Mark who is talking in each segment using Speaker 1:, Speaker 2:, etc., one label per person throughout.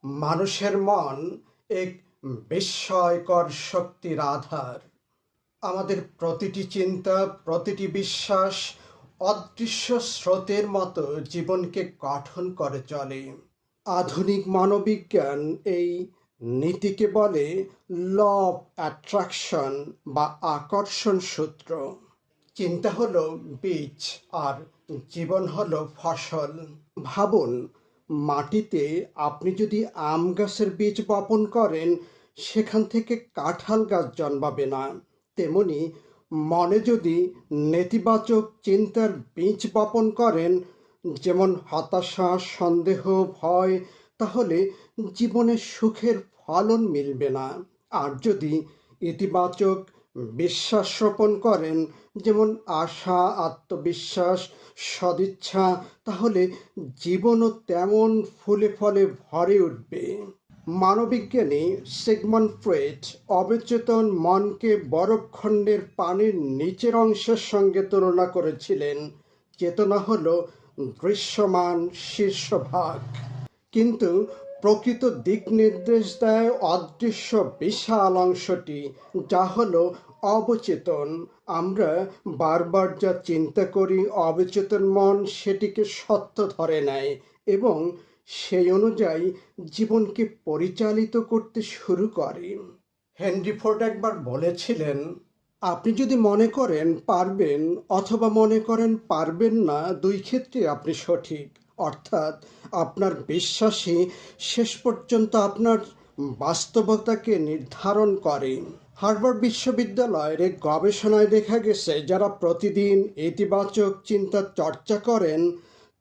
Speaker 1: মানুষের মন এক বিস্ময়কর শক্তির আধার। আমাদের প্রতিটি চিন্তা, প্রতিটি বিশ্বাস অদৃশ্য স্রোতের মতো জীবনকে গঠন করে চলে। আধুনিক মনোবিজ্ঞান এই নীতিকে বলে ল অফ অ্যাট্রাকশন বা আকর্ষণ সূত্র। চিন্তা হলো বীজ আর জীবন হলো ফসল। ভাবুন, মাটিতে আপনি যদি আম গাছের বীজ বপন করেন, সেখান থেকে কাঁঠাল গাছ জন্মাবে না। তেমনি মনে যদি নেতিবাচক চিন্তার বীজ বপন করেন, যেমন হতাশা, সন্দেহ, ভয়, তাহলে জীবনে সুখের ফলন মিলবে না। আর যদি ইতিবাচক বিশ্বাস রোপণ করেন, যেমন আশা, আত্মবিশ্বাস, সদিচ্ছা, তাহলে জীবনও তেমন ফুলে ফলে ভরে উঠবে। মানবিজ্ঞানী সিগমন্ড ফ্রয়েড অবচেতন মনকে বরফখণ্ডের পানির নিচের অংশের সঙ্গে তুলনা করেছিলেন। চেতনা হলো দৃশ্যমান শীর্ষভাগ, কিন্তু প্রকৃত দিক নির্দেশ দেয় অদৃশ্য বিশাল অংশটি, যা হলো অবচেতন। আমরা বারবার যা চিন্তা করি, অবচেতন মন সেটিকে সত্য ধরে নেয় এবং সেই অনুযায়ী জীবনকে পরিচালিত করতে শুরু করে। হেনরি ফোর্ড একবার বলেছিলেন, আপনি যদি মনে করেন পারবেন অথবা মনে করেন পারবেন না, দুই ক্ষেত্রে আপনি সঠিক। অর্থাৎ আপনার বিশ্বাসই শেষ পর্যন্ত আপনার বাস্তবতাকে নির্ধারণ করে। হার্ভার্ড বিশ্ববিদ্যালয়ের এক গবেষণায় দেখা গেছে, যারা প্রতিদিন ইতিবাচক চিন্তার চর্চা করেন,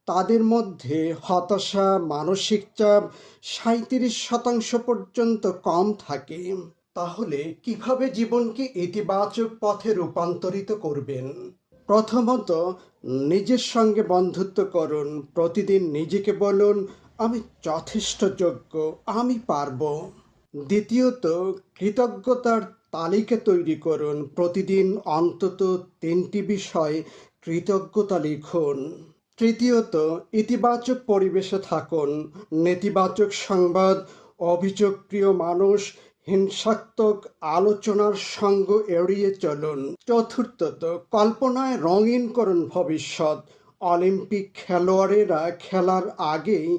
Speaker 1: তাদের মধ্যে হতাশা, মানসিক চাপ 37% পর্যন্ত কম থাকে। তাহলে কিভাবে জীবনকে ইতিবাচক পথে রূপান্তরিত করবেন? প্রথমত, নিজের সঙ্গে বন্ধুত্ব করুন। প্রতিদিন নিজেকে বলুন, আমি যথেষ্ট যোগ্য, আমি পারবো। দ্বিতীয়ত, কৃতজ্ঞতার তালিকা তৈরি করুন। প্রতিদিন অন্তত 3টি বিষয় কৃতজ্ঞতা লিখুন। তৃতীয়ত, ইতিবাচক পরিবেশে থাকুন। নেতিবাচক সংবাদ, অভিযোগপ্রিয় মানুষ, হিংসাত্মক আলোচনার সঙ্গ এড়িয়ে চলুন। চতুর্থত, কল্পনায় রঙিন করুন ভবিষ্যৎ। অলিম্পিক খেলোয়াড়েরা খেলার আগেই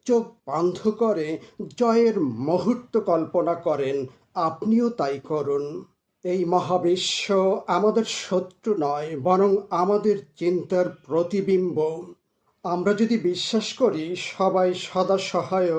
Speaker 1: চোখ বন্ধ করে জয়ের মুহূর্ত কল্পনা করেন। আপনিও তাই করুন। এই মহাবিশ্ব আমাদের শত্রু নয়, বরং আমাদের চিন্তার প্রতিবিম্ব। আমরা যদি বিশ্বাস করি সবাই সদা সহায়ক,